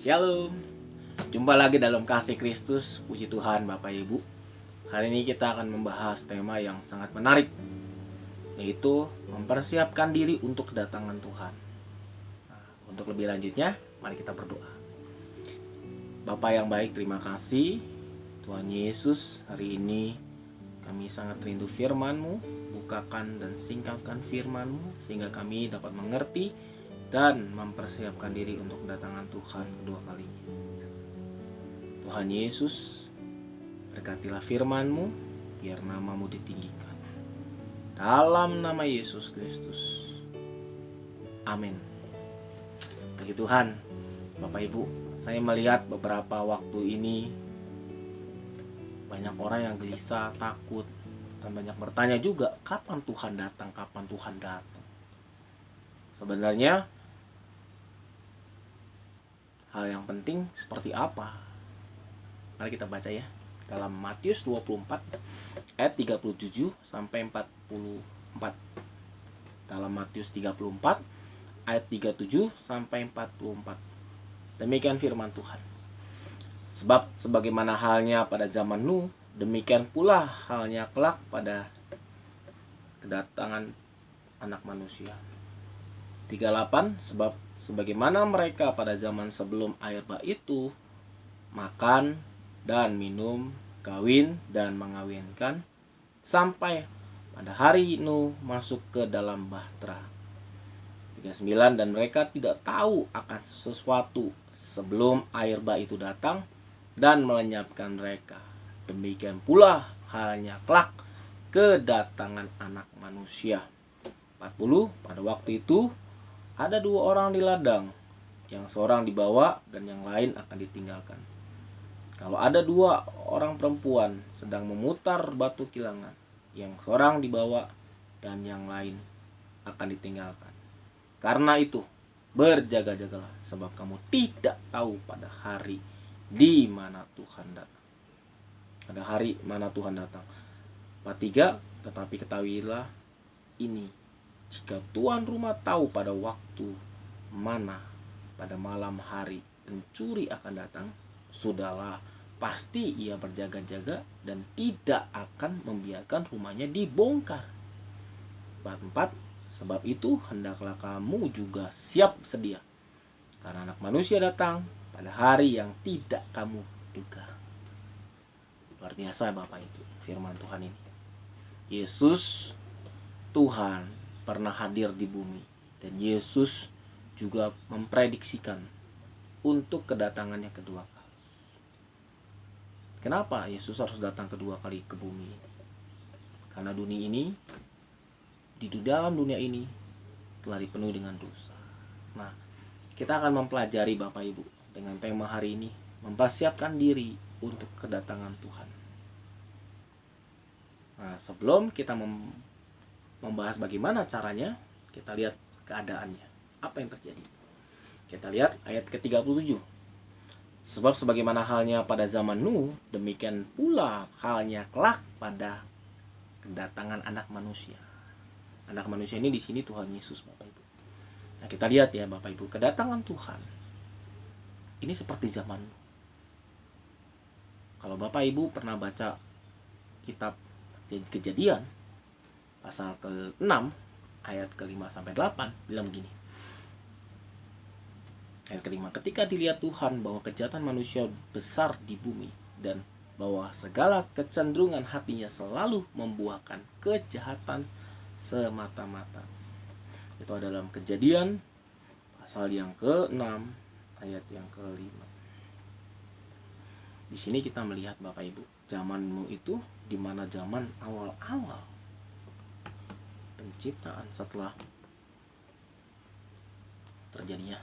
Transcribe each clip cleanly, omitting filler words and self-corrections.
Shalom. Jumpa lagi dalam kasih Kristus. Puji Tuhan Bapak Ibu. Hari ini kita akan membahas tema yang sangat menarik, yaitu mempersiapkan diri untuk kedatangan Tuhan. Untuk lebih lanjutnya, mari kita berdoa. Bapa yang baik, terima kasih Tuhan Yesus. Hari ini kami sangat rindu firman-Mu. Bukakan dan singkapkan firman-Mu sehingga kami dapat mengerti dan mempersiapkan diri untuk kedatangan Tuhan kedua kalinya. Tuhan Yesus, berkatilah firman-Mu, biar nama-Mu ditinggikan. Dalam nama Yesus Kristus. Amin. Puji Tuhan. Bapak Ibu, saya melihat beberapa waktu ini banyak orang yang gelisah, takut, dan banyak bertanya juga, kapan Tuhan datang, kapan Tuhan datang. Sebenarnya hal yang penting seperti apa? Mari kita baca ya. Dalam Matius 24 ayat 37 sampai 44. Dalam Matius 34 ayat 37 sampai 44. Demikian firman Tuhan. Sebab sebagaimana halnya pada zaman Nuh, demikian pula halnya kelak pada kedatangan Anak Manusia. 38. Sebab sebagaimana mereka pada zaman sebelum air bah itu makan dan minum, kawin dan mengawinkan, sampai pada hari Nuh masuk ke dalam bahtera. 39. Dan mereka tidak tahu akan sesuatu sebelum air bah itu datang dan melenyapkan mereka. Demikian pula halnya kelak kedatangan Anak Manusia. 40. Pada waktu itu ada dua orang di ladang, yang seorang dibawa dan yang lain akan ditinggalkan. Kalau ada dua orang perempuan sedang memutar batu kilangan, yang seorang dibawa dan yang lain akan ditinggalkan. Karena itu, berjaga-jagalah, sebab kamu tidak tahu pada hari di mana Tuhan datang. Pada hari mana Tuhan datang. 43. Tetapi ketahuilah ini, jika tuan rumah tahu pada waktu mana pada malam hari pencuri akan datang, sudahlah, pasti ia berjaga-jaga dan tidak akan membiarkan rumahnya dibongkar. 44. Sebab itu hendaklah kamu juga siap sedia, karena Anak Manusia datang pada hari yang tidak kamu duga. Luar biasa Bapak Ibu firman Tuhan ini. Yesus Tuhan pernah hadir di bumi, dan Yesus juga memprediksikan untuk kedatangannya kedua kali. Kenapa Yesus harus datang kedua kali ke bumi? Karena di dalam dunia ini telah dipenuhi dengan dosa. Nah, kita akan mempelajari Bapak Ibu dengan tema hari ini, mempersiapkan diri untuk kedatangan Tuhan. Nah, sebelum kita membahas bagaimana caranya, kita lihat keadaannya. Apa yang terjadi? Kita lihat ayat ke-37. Sebab sebagaimana halnya pada zaman Nuh, demikian pula halnya kelak pada kedatangan Anak Manusia. Anak Manusia ini di sini Tuhan Yesus, Bapak Ibu. Nah, kita lihat ya Bapak Ibu, kedatangan Tuhan ini seperti zaman Nuh. Kalau Bapak Ibu pernah baca kitab Kejadian pasal ke-6 ayat ke-5 sampai 8 bilang begini. Ayat ke-5, ketika dilihat Tuhan bahwa kejahatan manusia besar di bumi, dan bahwa segala kecenderungan hatinya selalu membuahkan kejahatan semata-mata. Itu ada dalam Kejadian pasal yang ke-6 ayat yang ke-5. Di sini kita melihat Bapak Ibu, zamanmu itu di mana zaman awal-awal penciptaan setelah terjadinya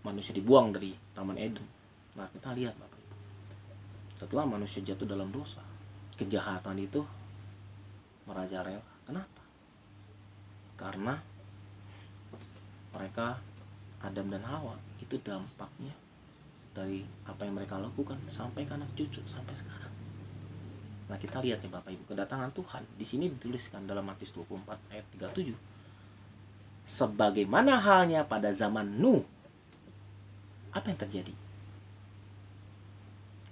manusia dibuang dari Taman Eden. Nah, kita lihat Bapak Ibu, setelah manusia jatuh dalam dosa, kejahatan itu merajalela. Kenapa? Karena mereka, Adam dan Hawa, itu dampaknya dari apa yang mereka lakukan sampai ke anak cucu sampai sekarang. Nah, kita lihat ya Bapak Ibu, kedatangan Tuhan di sini dituliskan dalam Matius 24 ayat 37. Sebagaimana halnya pada zaman Nuh, Apa yang terjadi?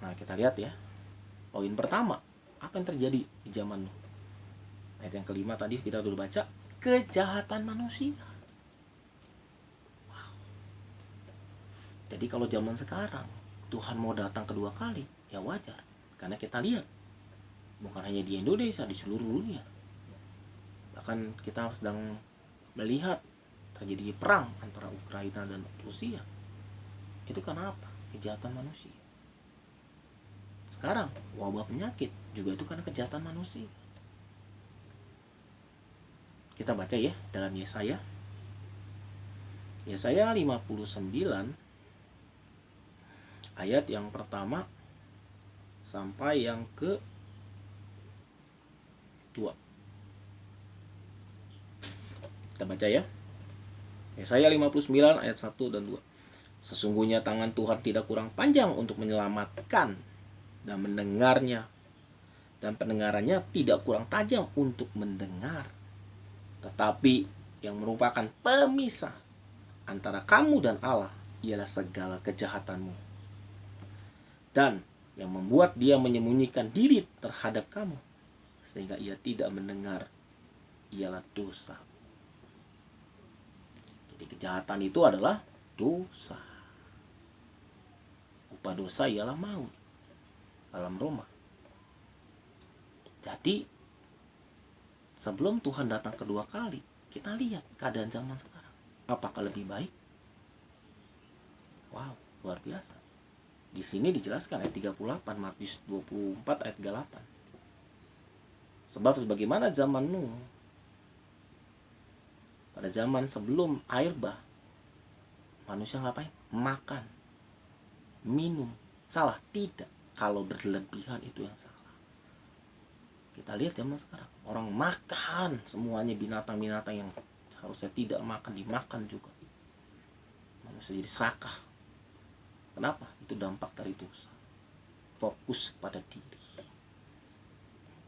Nah, kita lihat ya. Poin pertama, apa yang terjadi di zaman Nuh? Ayat yang kelima tadi kita sudah baca, kejahatan manusia. Wow. Jadi kalau zaman sekarang Tuhan mau datang kedua kali, ya wajar. Karena kita lihat, bukan hanya di Indonesia, di seluruh dunia. Bahkan kita sedang melihat terjadi perang antara Ukraina dan Rusia. Itu karena apa? Kejahatan manusia. Sekarang wabah penyakit juga itu karena kejahatan manusia. Kita baca ya dalam Yesaya 59 ayat yang pertama sampai yang ke-2. Kita baca ya. Yesaya 59 ayat 1 dan 2. Sesungguhnya tangan Tuhan tidak kurang panjang untuk menyelamatkan, dan mendengarnya dan pendengarannya tidak kurang tajam untuk mendengar. Tetapi yang merupakan pemisah antara kamu dan Allah ialah segala kejahatanmu. Dan yang membuat dia menyembunyikan diri terhadap kamu sehingga ia tidak mendengar ialah dosa. Jadi kejahatan itu adalah dosa. Upah dosa ialah maut dalam Roma. Jadi sebelum Tuhan datang kedua kali, kita lihat keadaan zaman sekarang. Apakah lebih baik? Wow, luar biasa. Di sini dijelaskan ayat 38, Matius 24 ayat 38. Sebab sebagaimana zaman Nuh, pada zaman sebelum air bah, manusia ngapain? Makan, minum. Salah? Tidak. Kalau berlebihan itu yang salah. Kita lihat zaman sekarang, orang makan semuanya, binatang-binatang yang seharusnya tidak makan dimakan juga. Manusia jadi serakah. Kenapa? Itu dampak dari dosa. Fokus pada diri.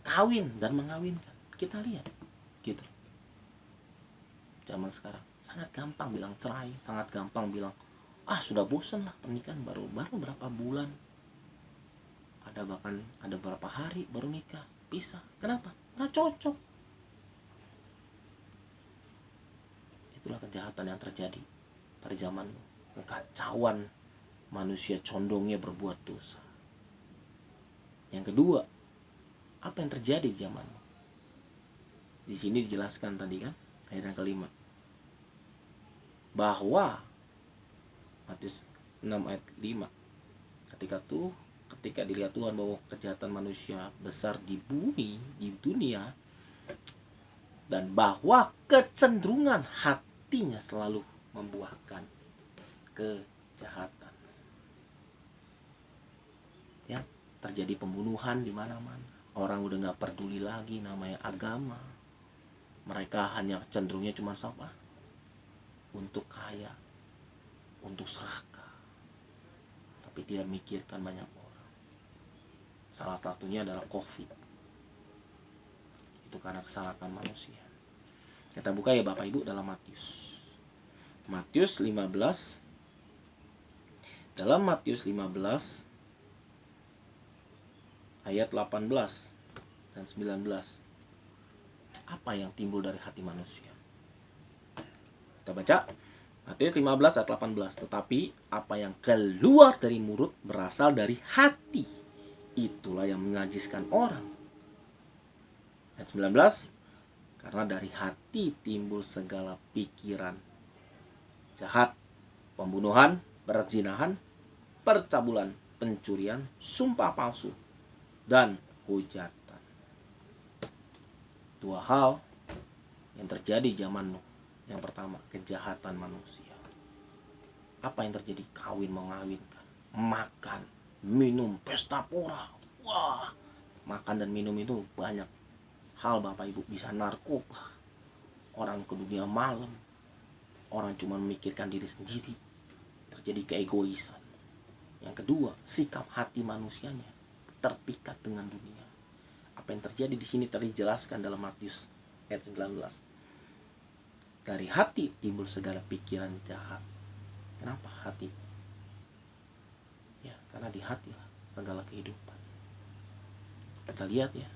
Kawin dan mengawinkan. Kita lihat gitu. Zaman sekarang sangat gampang bilang cerai, sangat gampang bilang sudah bosan lah pernikahan, baru berapa bulan. Ada berapa hari baru nikah, pisah. Kenapa? Nggak cocok. Itulah kejahatan yang terjadi pada zaman kekacauan. Manusia condongnya berbuat dosa. Yang kedua, apa yang terjadi di zaman? Di sini dijelaskan tadi kan, ayat yang kelima, bahwa Matius 6 ayat 5, ketika dilihat Tuhan bahwa kejahatan manusia besar di bumi, di dunia, dan bahwa kecenderungan hatinya selalu membuahkan kejahatan. Ya, terjadi pembunuhan di mana-mana. Orang udah nggak peduli lagi namanya agama. Mereka hanya cenderungnya cuma apa? Untuk kaya, untuk serakah. Tapi tidak mikirkan banyak orang. Salah satunya adalah COVID. Itu karena kesalahan manusia. Kita buka ya Bapak Ibu dalam Matius 15. Dalam Matius 15 ayat 18 dan 19. Apa yang timbul dari hati manusia? Kita baca Matius 15 ayat 18. Tetapi apa yang keluar dari mulut berasal dari hati, itulah yang menajiskan orang. Ayat 19. Karena dari hati timbul segala pikiran jahat, pembunuhan, perzinahan, percabulan, pencurian, sumpah palsu, dan hujatan. Dua hal yang terjadi zaman Nuh. Yang pertama, kejahatan manusia. Apa yang terjadi? Kawin mengawinkan, makan, minum, pesta pora. Wah, makan dan minum itu banyak hal Bapak Ibu. Bisa narkoba, orang ke dunia malam, orang cuma memikirkan diri sendiri, terjadi keegoisan. Yang kedua, sikap hati manusianya terpikat dengan dunia. Apa yang terjadi di sini tadi dijelaskan dalam Matius ayat 19. Dari hati timbul segala pikiran jahat. Kenapa hati? Karena di hatilah segala kehidupan. Kita lihat ya,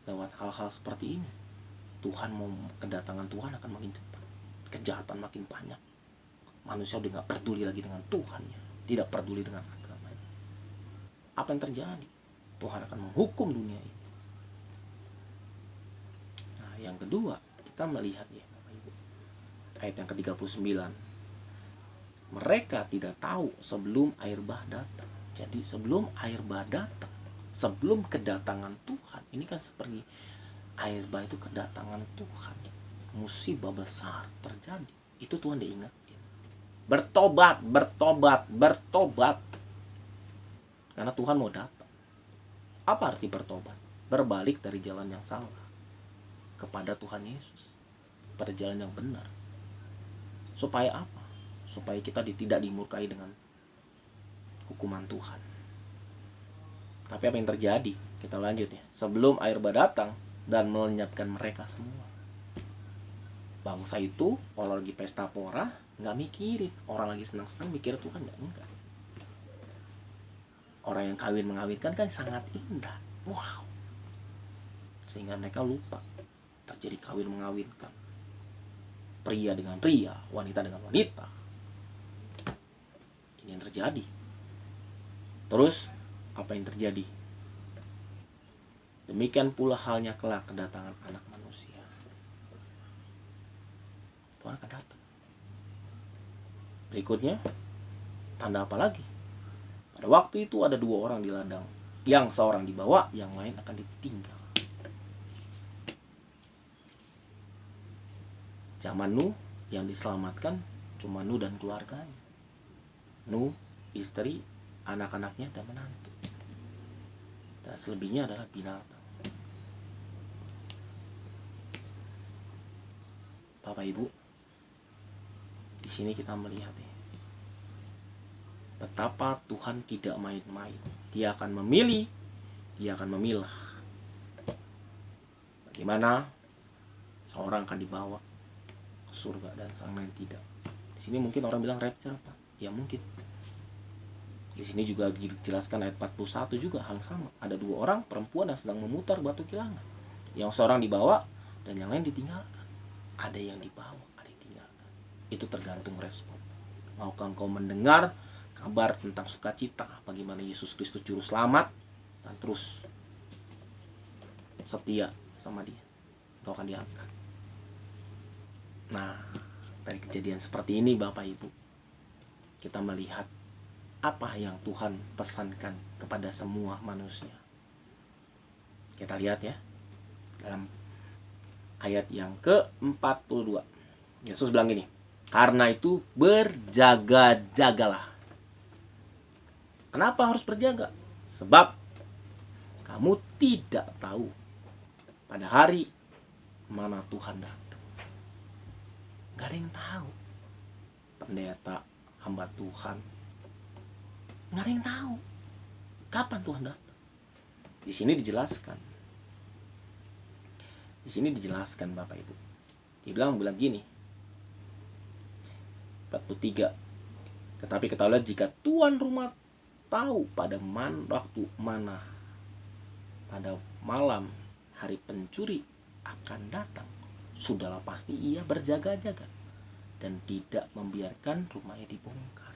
lewat hal-hal seperti ini, kedatangan Tuhan akan makin cepat. Kejahatan makin banyak. Manusia udah gak peduli lagi dengan Tuhannya, tidak peduli dengan agamanya. Apa yang terjadi? Tuhan akan menghukum dunia ini. Nah, yang kedua, kita melihat ya Bapak Ibu, ayat yang ke-39. Mereka tidak tahu sebelum air bah datang. Jadi sebelum air bah datang, sebelum kedatangan Tuhan, ini kan seperti air bah itu kedatangan Tuhan, musibah besar terjadi. Itu Tuhan diingatkan. Bertobat, bertobat, bertobat. Karena Tuhan mau datang. Apa arti bertobat? Berbalik dari jalan yang salah kepada Tuhan Yesus, pada jalan yang benar. Supaya apa? Supaya kita tidak dimurkai dengan hukuman Tuhan. Tapi apa yang terjadi? Kita lanjut ya. Sebelum air bah datang dan melenyapkan mereka semua. Bangsa itu kalau lagi pesta pora nggak mikirin, orang lagi senang-senang mikir Tuhan enggak. Orang yang kawin mengawinkan kan sangat indah, wow, sehingga mereka lupa terjadi kawin mengawinkan, pria dengan pria, wanita dengan wanita. Ini yang terjadi. Terus apa yang terjadi? Demikian pula halnya kelak kedatangan Anak Manusia. Tuhan akan datang. Berikutnya, tanda apa lagi? Pada waktu itu ada 2 orang di ladang, yang seorang dibawa, yang lain akan ditinggal. Zaman Nuh yang diselamatkan cuma Nuh dan keluarganya. Nuh, istri, anak-anaknya, dan menantu. Dan selebihnya adalah binatang. Bapak Ibu, di sini kita melihat ya, betapa Tuhan tidak main-main. Dia akan memilih, dia akan memilah. Bagaimana seorang akan dibawa ke surga dan sang lain tidak. Di sini mungkin orang bilang rapture apa? Ya mungkin. Di sini juga dijelaskan ayat 41 juga hal sama. Ada 2 orang perempuan yang sedang memutar batu kilangan. Yang seorang dibawa dan yang lain ditinggalkan. Ada yang dibawa, ada yang ditinggalkan. Itu tergantung respon. Maukah engkau mendengar kabar tentang sukacita bagaimana Yesus Kristus juru selamat dan terus setia sama dia, engkau akan diangkat. Nah, dari kejadian seperti ini Bapak Ibu, kita melihat apa yang Tuhan pesankan kepada semua manusia. Kita lihat ya, dalam ayat yang ke-42. Yesus bilang gini, karena itu berjaga-jagalah. Kenapa harus berjaga? Sebab kamu tidak tahu pada hari mana Tuhan datang. Gak ada yang tahu. Pendeta, hamba Tuhan, gak ada yang tahu kapan Tuhan datang. Di sini dijelaskan Bapak Ibu. Dibilang gini, 43. Tetapi ketahuilah jika tuan rumah tahu pada waktu mana pada malam hari pencuri akan datang, sudahlah pasti ia berjaga-jaga dan tidak membiarkan rumahnya dibongkar.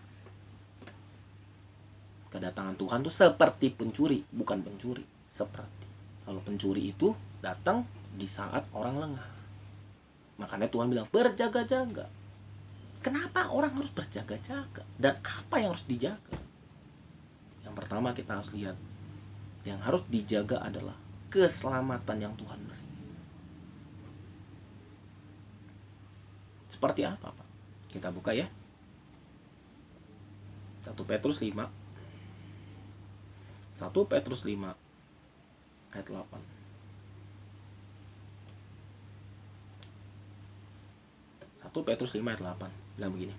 Kedatangan Tuhan itu seperti pencuri, bukan pencuri. Seperti kalau pencuri itu datang di saat orang lengah. Makanya Tuhan bilang berjaga-jaga. Kenapa orang harus berjaga-jaga? Dan apa yang harus dijaga? Yang pertama kita harus lihat, yang harus dijaga adalah keselamatan yang Tuhan beri. Seperti apa Pak? Kita buka ya, 1 Petrus 5 ayat 8. 1 Petrus 5 ayat 8 bilang begini,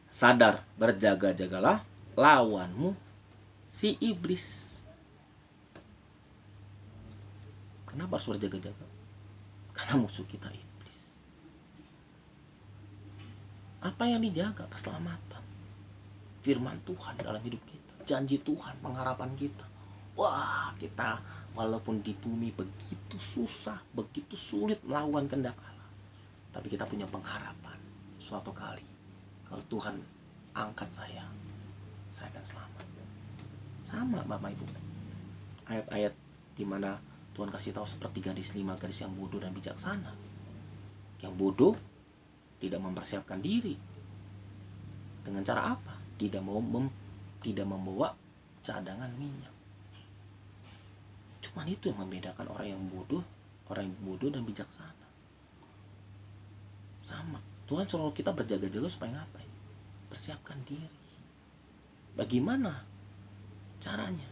sadar, berjaga-jagalah, lawanmu si iblis. Kenapa harus berjaga-jaga? Karena musuh kita iblis. Apa yang dijaga? Keselamatan, firman Tuhan dalam hidup kita, janji Tuhan, pengharapan kita. Wah, kita walaupun di bumi begitu susah, begitu sulit melawan kehendak Allah, tapi kita punya pengharapan. Suatu kali kalau Tuhan angkat saya akan selamat. Sama Bapak Ibu, ayat-ayat di mana Tuhan kasih tahu seperti gadis 5 gadis yang bodoh dan bijaksana. Yang bodoh tidak mempersiapkan diri. Dengan cara apa? Tidak membawa cadangan minyak. Cuman itu yang membedakan orang yang bodoh dan bijaksana. Sama. Tuhan suruh kita berjaga-jaga supaya ngapain? Persiapkan diri. Bagaimana caranya?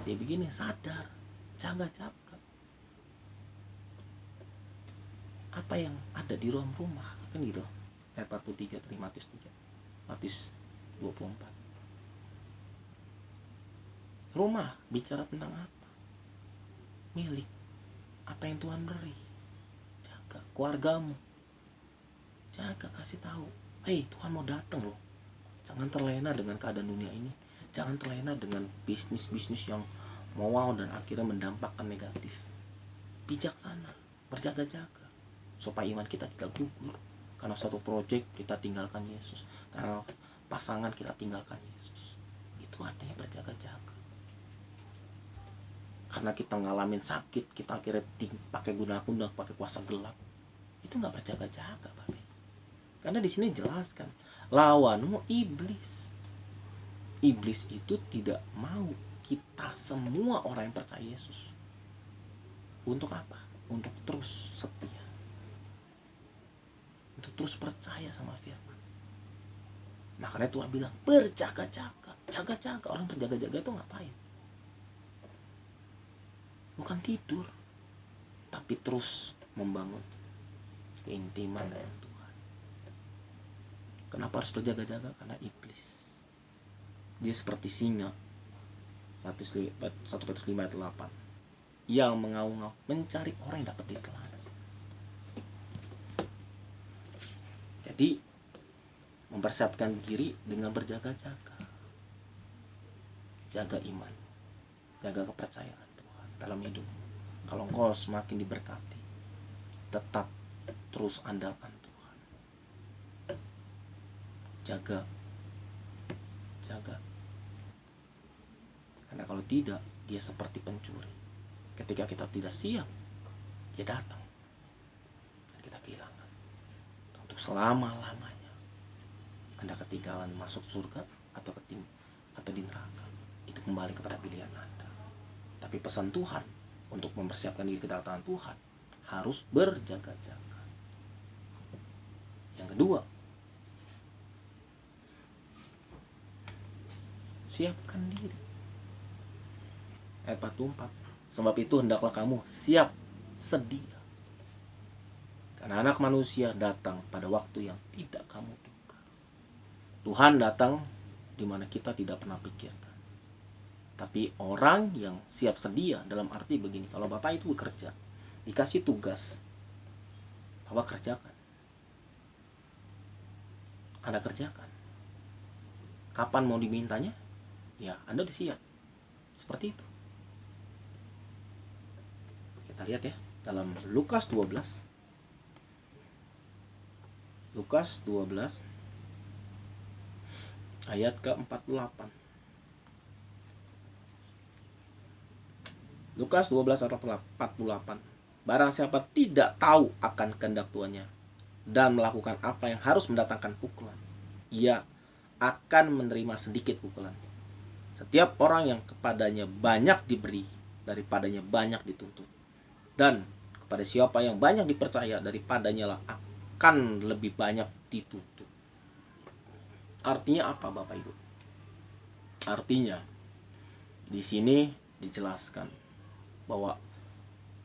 Dia begini, sadar, jaga-jaga. Apa yang ada di ruang rumah, kan gitu. Ayat 43 dari Matius 24. Rumah bicara tentang apa? Milik. Apa yang Tuhan beri? Jaga keluargamu. Jaga, kasih tahu. Tuhan mau datang loh. Jangan terlena dengan keadaan dunia ini. Jangan terlena dengan bisnis-bisnis yang mau dan akhirnya mendampakkan negatif. Bijaksana, berjaga-jaga supaya iman kita tidak gugur. Karena satu proyek kita tinggalkan Yesus, karena pasangan kita tinggalkan Yesus. Itu artinya berjaga-jaga. Karena kita ngalamin sakit, kita akhirnya pakai guna-guna, pakai kuasa gelap. Itu nggak berjaga-jaga, Bapak. Karena di sini jelaskan, lawanmu iblis. Iblis itu tidak mau kita semua orang yang percaya Yesus. Untuk apa? Untuk terus setia. Untuk terus percaya sama firman. Makanya Tuhan bilang, berjaga-jaga. Jaga-jaga. Orang berjaga-jaga itu ngapain? Bukan tidur, tapi terus membangun keintiman dengan Tuhan. Kenapa harus berjaga-jaga? Karena iblis, dia seperti singa. 1 Petrus 5 ayat 8, yang mengaum-ngaum mencari orang yang dapat ditelan. Jadi mempersiapkan diri dengan berjaga-jaga. Jaga iman, jaga kepercayaan Tuhan dalam hidup. Kalau engkau semakin diberkati, tetap terus andalkan Tuhan. Jaga. Karena kalau tidak, dia seperti pencuri. Ketika kita tidak siap, dia datang dan kita kehilangan. Untuk selama-lamanya Anda ketinggalan masuk surga atau di neraka. Itu kembali kepada pilihan Anda. Tapi pesan Tuhan untuk mempersiapkan diri kedatangan Tuhan, harus berjaga-jaga. Yang kedua, siapkan diri. Ayat 44. Sebab itu hendaklah kamu siap sedia. Karena Anak Manusia datang pada waktu yang tidak kamu duga. Tuhan datang di mana kita tidak pernah pikirkan. Tapi orang yang siap sedia dalam arti begini, kalau Bapak itu bekerja, dikasih tugas, Bapak kerjakan. Anda kerjakan. Kapan mau dimintanya? Ya, Anda udah siap. Seperti itu. Kita lihat ya, dalam Lukas 12. Lukas 12 ayat ke-48. Lukas 12 ayat 48. Barang siapa tidak tahu akan kehendak tuannya dan melakukan apa yang harus mendatangkan pukulan, ia akan menerima sedikit pukulan. Setiap orang yang kepadanya banyak diberi, daripadanya banyak dituntut. Dan kepada siapa yang banyak dipercaya, daripadanya lah akan lebih banyak dituntut. Artinya apa, Bapak Ibu? Artinya di sini dijelaskan bahwa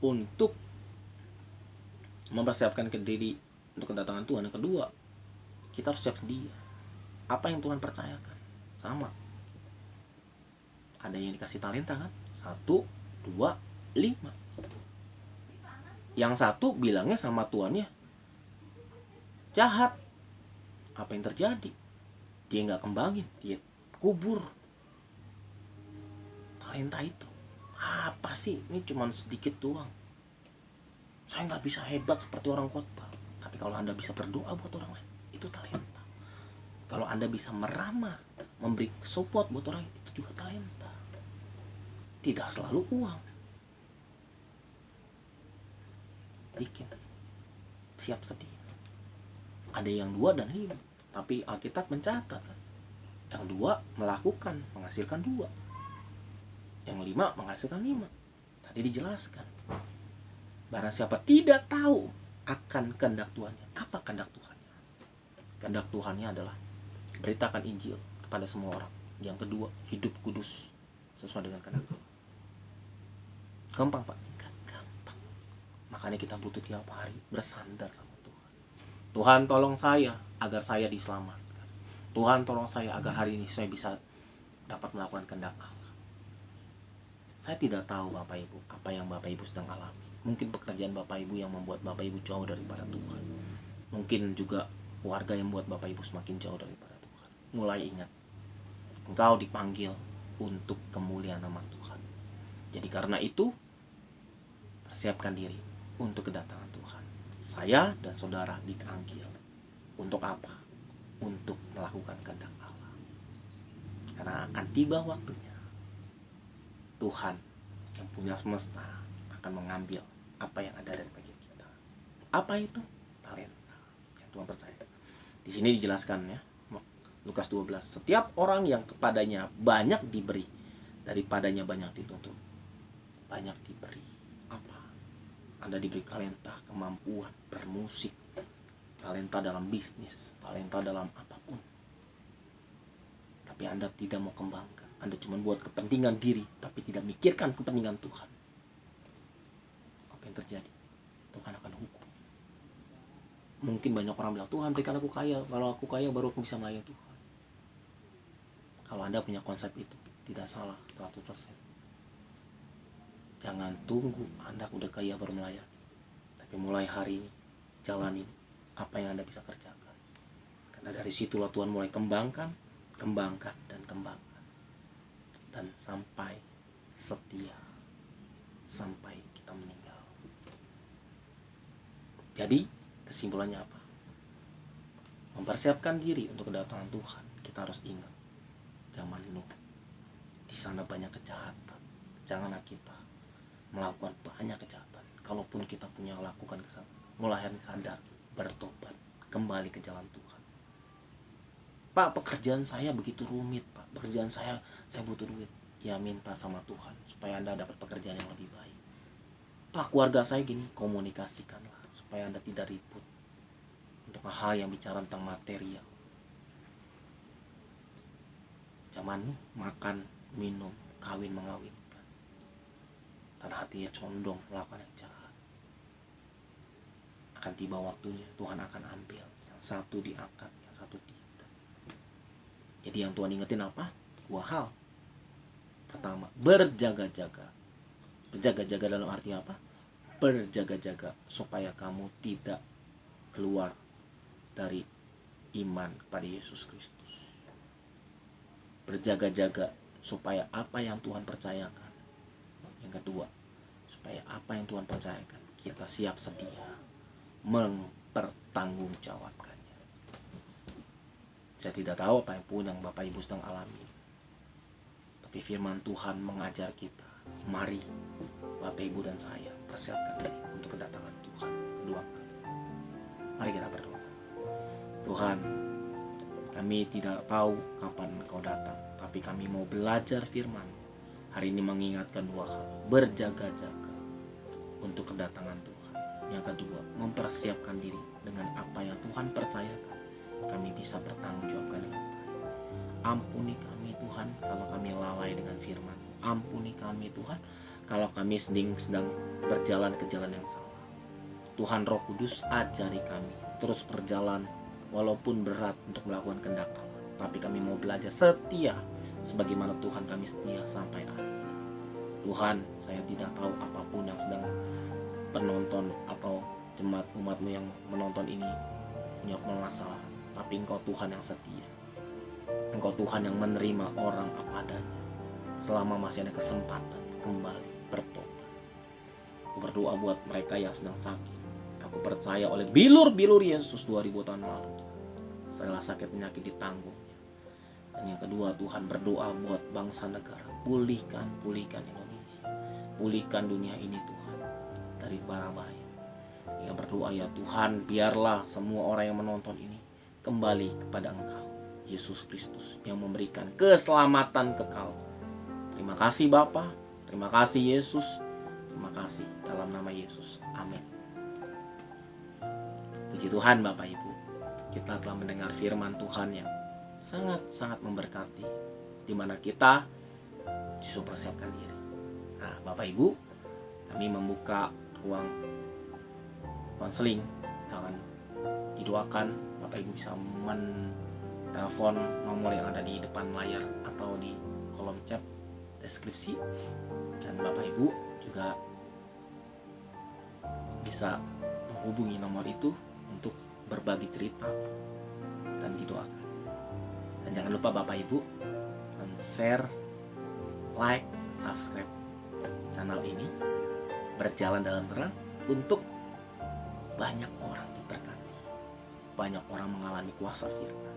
untuk mempersiapkan diri untuk kedatangan Tuhan, yang kedua, kita harus siap sedia. Apa yang Tuhan percayakan? Sama. Ada yang dikasih talenta kan? 1, 2, 5. Yang satu bilangnya sama tuannya, jahat. Apa yang terjadi? Dia nggak kembangin, dia kubur talenta itu. Apa sih? Ini cuma sedikit doang. Saya nggak bisa hebat seperti orang khotbah. Tapi kalau Anda bisa berdoa buat orang lain, itu talenta. Kalau Anda bisa meramah, memberi support buat orang, itu juga talenta. Tidak selalu uang. Bikin. Siap sedih. Ada yang 2 dan 5. Tapi Alkitab mencatat kan, yang 2 melakukan, menghasilkan 2. Yang 5 menghasilkan 5. Tadi dijelaskan. Barang siapa tidak tahu akan kehendak Tuhannya. Apa kehendak Tuhannya? Kehendak Tuhannya adalah beritakan Injil kepada semua orang. Yang kedua, hidup kudus sesuai dengan kehendak Allah. Gampang Pak? Enggak gampang. Makanya kita butuh tiap hari bersandar sama Tuhan. Tuhan tolong saya agar saya diselamatkan. Tuhan tolong saya agar hari ini saya bisa dapat melakukan kehendak Allah. Saya tidak tahu Bapak Ibu apa yang Bapak Ibu sedang alami. Mungkin pekerjaan Bapak Ibu yang membuat Bapak Ibu jauh daripada Tuhan. Mungkin juga keluarga yang membuat Bapak Ibu semakin jauh daripada Tuhan. Mulai ingat, engkau dipanggil untuk kemuliaan nama Tuhan. Jadi karena itu, persiapkan diri untuk kedatangan Tuhan. Saya dan saudara dipanggil. Untuk apa? Untuk melakukan kehendak Allah. Karena akan tiba waktunya Tuhan yang punya semesta akan mengambil apa yang ada dari bagi kita. Apa itu? Talenta yang Tuhan percaya. Di sini dijelaskan ya, Lukas 12. Setiap orang yang kepadanya banyak diberi, daripadanya banyak dituntut. Banyak diberi. Apa? Anda diberi talenta, kemampuan bermusik, talenta dalam bisnis, talenta dalam apapun. Tapi Anda tidak mau kembangkan. Anda cuma buat kepentingan diri, tapi tidak mikirkan kepentingan Tuhan. Apa yang terjadi? Tuhan akan hukum. Mungkin banyak orang bilang, Tuhan berikan aku kaya. Kalau aku kaya baru aku bisa melayani Tuhan. Kalau Anda punya konsep itu, tidak salah 100%. Jangan tunggu Anda udah kaya baru melayani. Tapi mulai hari ini, jalanin apa yang Anda bisa kerjakan. Karena dari situlah Tuhan mulai kembangkan, dan kembangkan. Dan sampai setia sampai kita meninggal. Jadi kesimpulannya apa? Mempersiapkan diri untuk kedatangan Tuhan. Kita harus ingat zaman Nuh, di sana banyak kejahatan. Janganlah kita melakukan banyak kejahatan. Kalaupun kita punya lakukan kesalahan, mulai sadar, bertobat, kembali ke jalan Tuhan. Pak, pekerjaan saya begitu rumit, Pak. Pekerjaan saya butuh duit. Ya minta sama Tuhan supaya Anda dapat pekerjaan yang lebih baik. Pak, keluarga saya gini, komunikasikanlah supaya Anda tidak ribut untuk hal yang bicara tentang material. Zaman makan, minum, kawin mengawinkan. Dan hatinya condong melakukan yang jahat. Akan tiba waktunya Tuhan akan ambil. Yang satu diangkat, yang satu tidak. Jadi yang Tuhan ingetin apa? 2 hal. Pertama, berjaga-jaga. Berjaga-jaga dalam arti apa? Berjaga-jaga supaya kamu tidak keluar dari iman kepada Yesus Kristus. Berjaga-jaga supaya apa yang Tuhan percayakan. Yang kedua, supaya apa yang Tuhan percayakan kita siap sedia mempertanggungjawabkannya. Saya tidak tahu apa yang pun yang Bapak Ibu sedang alami. Tapi firman Tuhan mengajar kita. Mari Bapak Ibu dan saya persiapkan diri untuk kedatangan Tuhan kedua kali. Mari kita berdoa. Tuhan, kami tidak tahu kapan Engkau datang, tapi kami mau belajar firman. Hari ini mengingatkan 2 hal. Berjaga-jaga untuk kedatangan Tuhan. Yang kedua, mempersiapkan diri dengan apa yang Tuhan percayakan. Kami bisa bertanggung jawabkan dengan baik. Ampuni kami Tuhan kalau kami lalai dengan firman. Ampuni kami Tuhan kalau kami sedang berjalan ke jalan yang salah. Tuhan Roh Kudus, ajari kami terus berjalan walaupun berat untuk melakukan kehendak Allah. Tapi kami mau belajar setia sebagaimana Tuhan kami setia sampai akhir. Tuhan, saya tidak tahu apapun yang sedang penonton atau jemaat umat-Mu yang menonton ini punya permasalahan. tapi Engkau Tuhan yang setia. Engkau Tuhan yang menerima orang apa adanya selama masih ada kesempatan kembali bertobat. Aku berdoa buat mereka yang sedang sakit. Aku percaya oleh bilur-bilur Yesus 2000 tahun lalu, segala sakit penyakit ditanggungnya. Dan yang kedua, Tuhan berdoa buat bangsa negara. Pulihkan Indonesia. Pulihkan dunia ini Tuhan dari bara bahaya. Yang berdoa ya Tuhan, biarlah semua orang yang menonton ini kembali kepada Engkau, Yesus Kristus, yang memberikan keselamatan kekal. Terima kasih Bapa, terima kasih Yesus, terima kasih dalam nama Yesus. Amin. Puji Tuhan Bapak Ibu, kita telah mendengar firman Tuhan yang sangat-sangat memberkati, di mana kita justru persiapkan diri. Nah Bapak Ibu, kami membuka ruang konseling. Jangan didoakan, Bapak Ibu bisa telepon nomor yang ada di depan layar atau di kolom chat deskripsi, dan Bapak Ibu juga bisa menghubungi nomor itu untuk berbagi cerita dan didoakan. Dan jangan lupa Bapak Ibu share, like, subscribe channel ini, berjalan dalam terang, untuk banyak orang diberkati, banyak orang mengalami kuasa firman.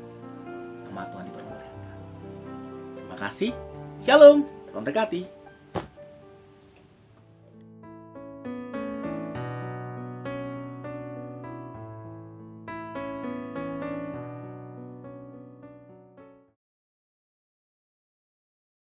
Nama Tuhan dipermuliakan. Terima kasih. Shalom. Tuhan berkati.